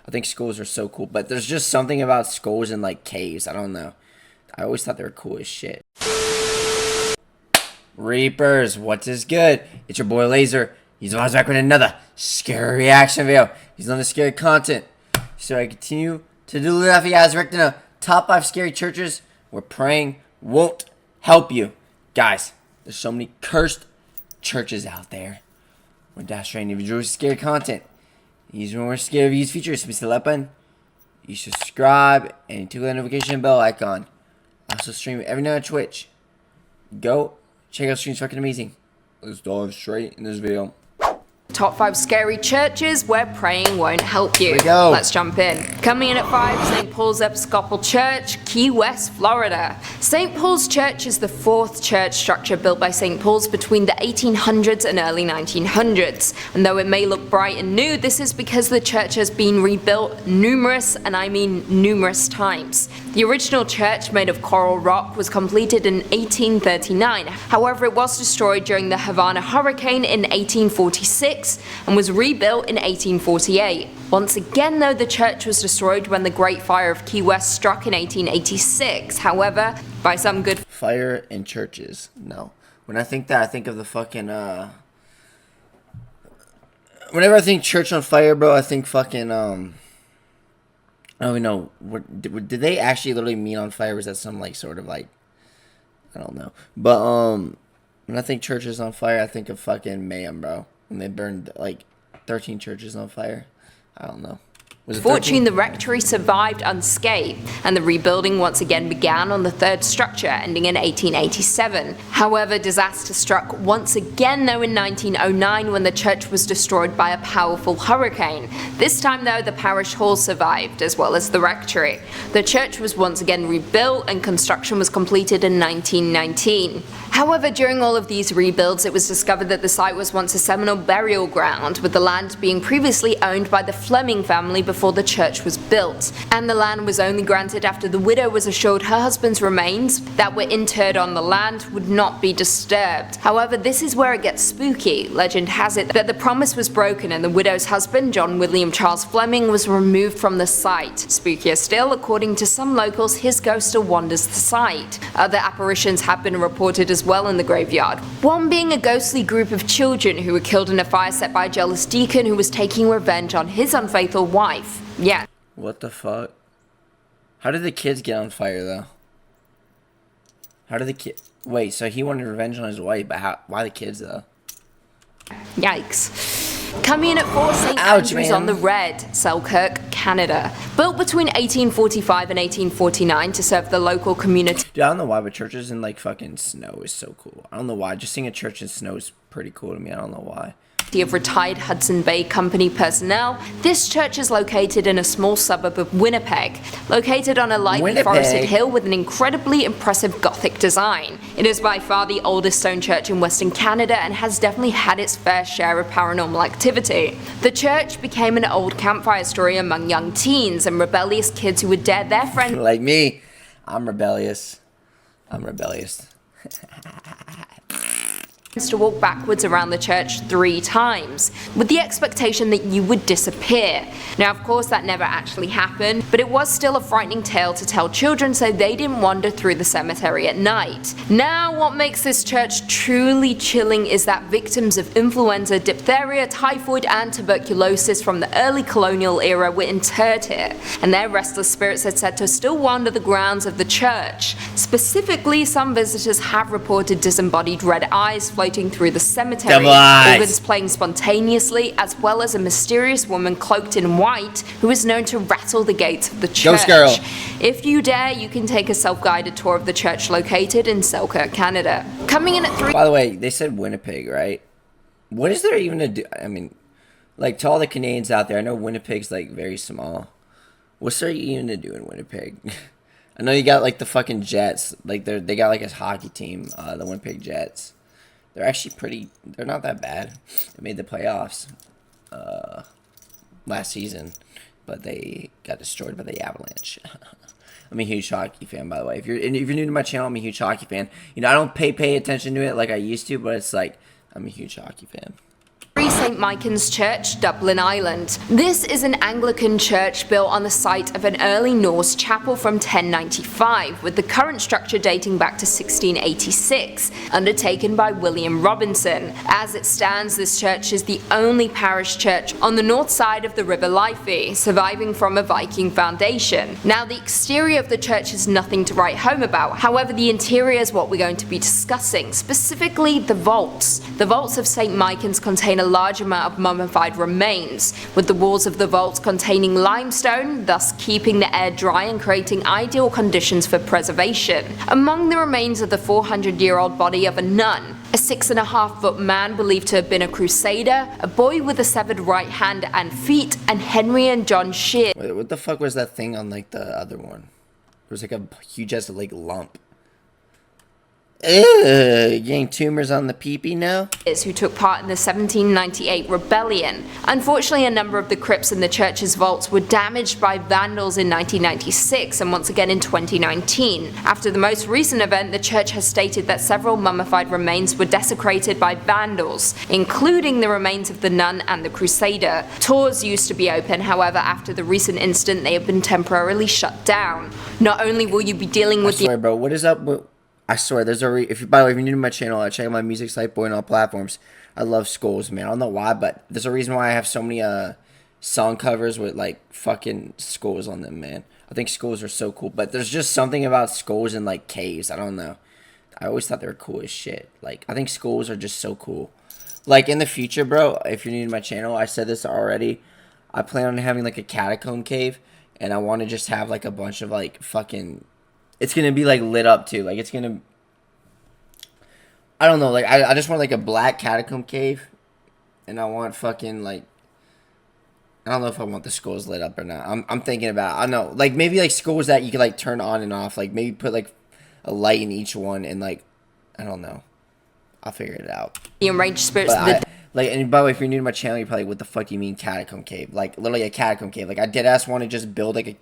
I think SKULLS are so cool. But there's just something about SKULLS and like caves. I don't know. I always thought they were cool as shit. Reapers, what is good? It's your boy Laser. He's back with another scary reaction video. He's on the scary content. So I continue to do that for you guys. Right now, top 5 scary churches where praying won't help you. Guys, there's so many cursed churches out there. When Dash Train, if you enjoy scary content, you're more scared of these features, please hit that button. You subscribe and tickle that notification bell icon. I also stream every night on Twitch. Go check out streams, fucking amazing. Let's dive straight in this video. Top 5 scary churches where praying won't help you. Here we go. Let's jump in. Coming in at 5, St. Paul's Episcopal Church, Key West, Florida. St. Paul's Church is the 4th church structure built by St. Paul's between the 1800s and early 1900s. And though it may look bright and new, this is because the church has been rebuilt numerous, and I mean numerous times. The original church, made of coral rock, was completed in 1839. However, it was destroyed during the Havana hurricane in 1846 and was rebuilt in 1848. Once again though, the church was destroyed when the Great Fire of Key West struck in 1886. However, by some good fire in churches. No. When I think that, I think of the fucking whenever I think church on fire, bro, I think fucking I don't even know. What did they actually literally mean on fire? Was that some like sort of like, I don't know. But when I think churches on fire, I think of fucking mayhem, bro. When they burned like 13 churches on fire. I don't know. Was it 13? Fortune, the rectory survived unscathed, and the rebuilding once again began on the 3rd structure, ending in 1887. However, disaster struck once again though in 1909 when the church was destroyed by a powerful hurricane. This time though, the parish hall survived, as well as the rectory. The church was once again rebuilt and construction was completed in 1919. However, during all of these rebuilds, it was discovered that the site was once a Seminole burial ground, with the land being previously owned by the Fleming family before the church was built, and the land was only granted after the widow was assured her husband's remains that were interred on the land would not be disturbed. However, this is where it gets spooky. Legend has it that the promise was broken and the widow's husband, John William Charles Fleming, was removed from the site. Spookier still, according to some locals, his ghost still wanders the site. Other apparitions have been reported as well in the graveyard, one being a ghostly group of children who were killed in a fire set by a jealous deacon who was taking revenge on his unfaithful wife. Yeah. What the fuck? How did the kids get on fire though? How did the kid? Wait, so he wanted revenge on his wife, but how? Why the kids though? Yikes. Coming in at 4, St. Andrews on the Red, Selkirk, Canada. Built between 1845 and 1849 to serve the local community. Dude, I don't know why, but churches in like fucking snow is so cool. I don't know why. Just seeing a church in snow is pretty cool to me. I don't know why. Of retired Hudson Bay Company personnel. This church is located in a small suburb of Winnipeg, located on a lightly forested hill with an incredibly impressive Gothic design. It is by far the oldest stone church in Western Canada and has definitely had its fair share of paranormal activity. The church became an old campfire story among young teens and rebellious kids who would dare their friends like me. I'm rebellious. I'm rebellious. to walk backwards around the church 3 times, with the expectation that you would disappear. Now of course that never actually happened, but it was still a frightening tale to tell children so they didn't wander through the cemetery at night. Now what makes this church truly chilling is that victims of influenza, diphtheria, typhoid and tuberculosis from the early colonial era were interred here, and their restless spirits are said to still wander the grounds of the church. Specifically, some visitors have reported disembodied red eyes floating through the cemetery, organs playing spontaneously, as well as a mysterious woman cloaked in white who is known to rattle the gates of the church. Ghost girl. If you dare, you can take a self-guided tour of the church located in Selkirk, Canada. Coming in at 3. By the way, they said Winnipeg, right? What is there even to do? I mean, like, to all the Canadians out there, I know Winnipeg's like very small. What's there even to do in Winnipeg? I know you got like the fucking Jets, like they got like a hockey team, the Winnipeg Jets. They're actually pretty. They're not that bad. They made the playoffs last season, but they got destroyed by the Avalanche. I'm a huge hockey fan, by the way. If you're new to my channel, I'm a huge hockey fan. You know, I don't pay attention to it like I used to, but it's like I'm a huge hockey fan. St. St. Michan's Church, Dublin, Ireland. This is an Anglican church built on the site of an early Norse chapel from 1095, with the current structure dating back to 1686, undertaken by William Robinson. As it stands, this church is the only parish church on the north side of the River Liffey, surviving from a Viking foundation. Now, the exterior of the church is nothing to write home about, however the interior is what we're going to be discussing, specifically the vaults. The vaults of St. Michan's contain a large amount of mummified remains, with the walls of the vaults containing limestone, thus keeping the air dry and creating ideal conditions for preservation. Among the remains of the 400-year-old body of a nun, a 6.5-foot man believed to have been a crusader, a boy with a severed right hand and feet, and Henry and John Shear. Wait, what the fuck was that thing on like the other one? It was like a huge ass like lump. Ugh, getting tumors on the peepee now? Who took part in the 1798 rebellion. Unfortunately, a number of the crypts in the church's vaults were damaged by vandals in 1996 and once again in 2019. After the most recent event, the church has stated that several mummified remains were desecrated by vandals, including the remains of the nun and the crusader. Tours used to be open, however, after the recent incident, they have been temporarily shut down. Not only will you be dealing with I swear, bro, what is up with... I swear, there's a by the way, if you're new to my channel, I check out my music site, boy, on all platforms. I love SKULLS, man. I don't know why, but there's a reason why I have so many song covers with like fucking SKULLS on them, man. I think SKULLS are so cool, but there's just something about SKULLS and like caves. I don't know. I always thought they were cool as shit. Like, I think SKULLS are just so cool. Like, in the future, bro, if you're new to my channel, I said this already, I plan on having like a catacomb cave, and I want to just have like a bunch of like fucking... It's going to be, like, lit up, too. Like, it's going to... I don't know. Like, I just want, like, a black catacomb cave. And I want fucking, like... I don't know if I want the SKULLS lit up or not. I'm thinking about it. I don't know. Like, maybe, like, SKULLS that you could, like, turn on and off. Like, maybe put, like, a light in each one. And, like... I don't know. I'll figure it out. the enraged spirits of the like, and by the way, if you're new to my channel, you're probably, what the fuck do you mean catacomb cave? Like, literally a catacomb cave. Like, I deadass want to just build, like, a...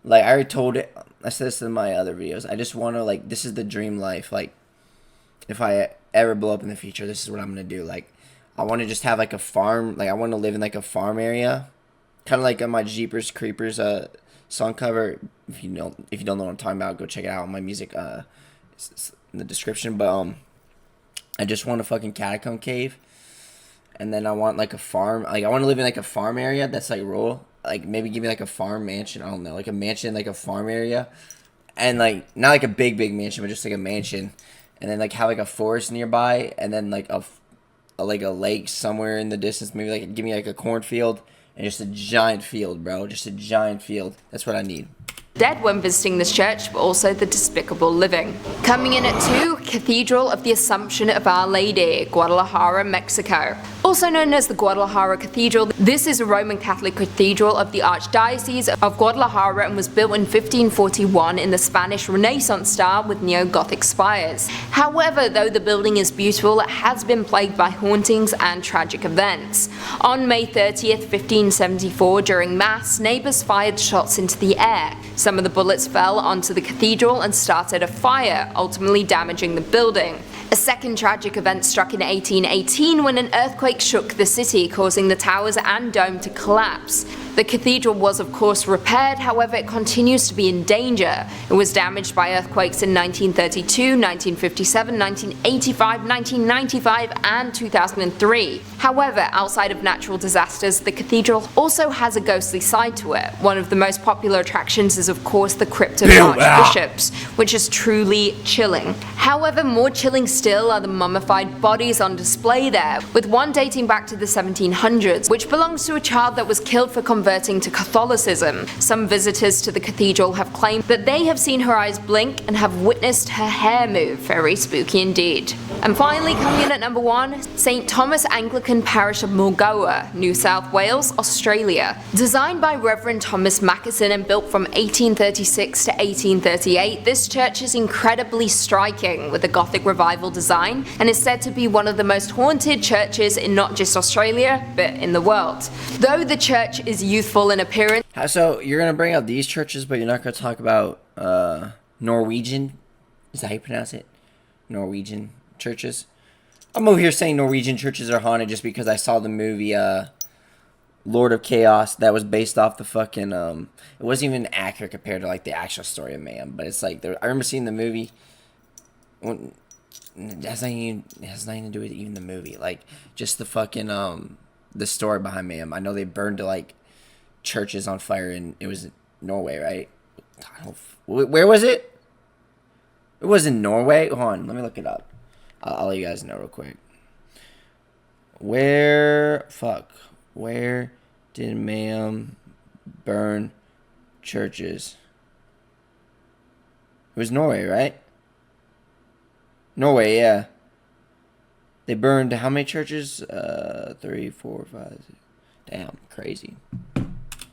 Like, I already told it, I said this in my other videos, I just want to, like, this is the dream life, like, if I ever blow up in the future, this is what I'm going to do, like, I want to just have, like, a farm, like, I want to live in, like, a farm area, kind of like on my Jeepers Creepers, song cover, if you don't know what I'm talking about, go check it out on my music, it's in the description, but, I just want a fucking catacomb cave, and then I want, like, a farm, like, I want to live in, like, a farm area that's, like, rural. Like, maybe give me, like, a farm mansion. I don't know. Like, a mansion, like, a farm area. And, like, not, like, a big mansion, but just, like, a mansion. And then, like, have, like, a forest nearby. And then, like, a lake somewhere in the distance. Maybe, like, give me, like, a cornfield. And just a giant field, bro. Just a giant field. That's what I need. dead when visiting this church, but also the despicable living. Coming in at 2, Cathedral of the Assumption of Our Lady, Guadalajara, Mexico. Also known as the Guadalajara Cathedral, this is a Roman Catholic cathedral of the Archdiocese of Guadalajara and was built in 1541 in the Spanish Renaissance style with neo-Gothic spires. However, though the building is beautiful, it has been plagued by hauntings and tragic events. On May 30th, 1574, during Mass, neighbours fired shots into the air. Some of the bullets fell onto the cathedral and started a fire, ultimately damaging the building. A second tragic event struck in 1818 when an earthquake shook the city, causing the towers and dome to collapse. The cathedral was of course repaired, however it continues to be in danger. It was damaged by earthquakes in 1932, 1957, 1985, 1995 and 2003. However, outside of natural disasters, the cathedral also has a ghostly side to it. One of the most popular attractions is of course the crypt of archbishops, which is truly chilling. However, more chilling still are the mummified bodies on display there, with one dating back to the 1700s, which belongs to a child that was killed for converting to Catholicism. Some visitors to the cathedral have claimed that they have seen her eyes blink and have witnessed her hair move. Very spooky indeed. And finally, coming in at number 1, St. Thomas Anglican Parish of Mulgoa, New South Wales, Australia. Designed by Reverend Thomas Mackison and built from 1836 to 1838, this church is incredibly striking with a Gothic revival design and is said to be one of the most haunted churches in not just Australia, but in the world. Though the church is youthful in appearance. So you're gonna bring out these churches, but you're not gonna talk about Norwegian? Is that how you pronounce it? Norwegian churches. I'm over here saying Norwegian churches are haunted just because I saw the movie Lord of Chaos that was based off the fucking it wasn't even accurate compared to like the actual story of man, but it's like I remember seeing the movie. It has nothing to do with even the movie, like just the fucking the story behind Mayhem. I know they burned like churches on fire, and it was Norway, right? Where was it? It was in Norway. Hold on, let me look it up. I'll let you guys know real quick. Where did Mayhem burn churches? It was Norway, right? Norway, yeah. They burned how many churches? 3, 4, 5. 6. Damn, crazy.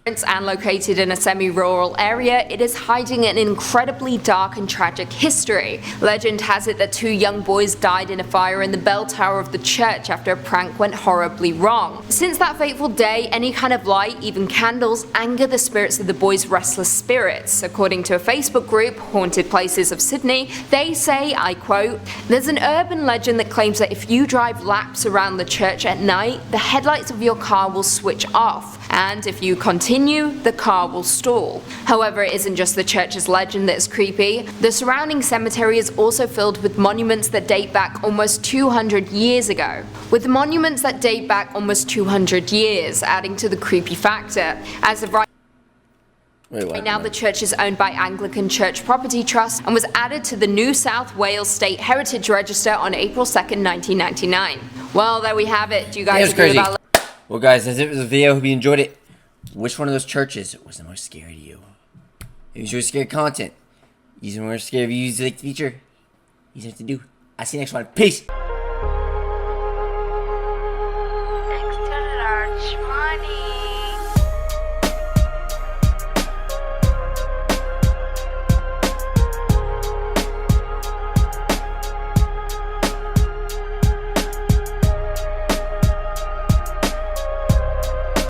And located in a semi-rural area, it is hiding an incredibly dark and tragic history. Legend has it that 2 young boys died in a fire in the bell tower of the church after a prank went horribly wrong. Since that fateful day, any kind of light, even candles, anger the spirits of the boys' restless spirits. According to a Facebook group, Haunted Places of Sydney, they say, I quote, "There's an urban legend that claims that if you drive laps around the church at night, the headlights of your car will switch off, and if you continue, the car will stall." However, it isn't just the church's legend that's creepy. The surrounding cemetery is also filled with monuments that date back almost 200 years ago. Adding to the creepy factor. As of right now, the church is owned by Anglican Church Property Trust and was added to the New South Wales State Heritage Register on April 2nd, 1999. Well, there we have it. Do you guys agree about that? Well, guys, that's it for the video. Hope you enjoyed it. Which one of those churches was the most scary to you? If you enjoy scary content, use the more scary views like the feature. You have to do. I'll see you next one. Peace.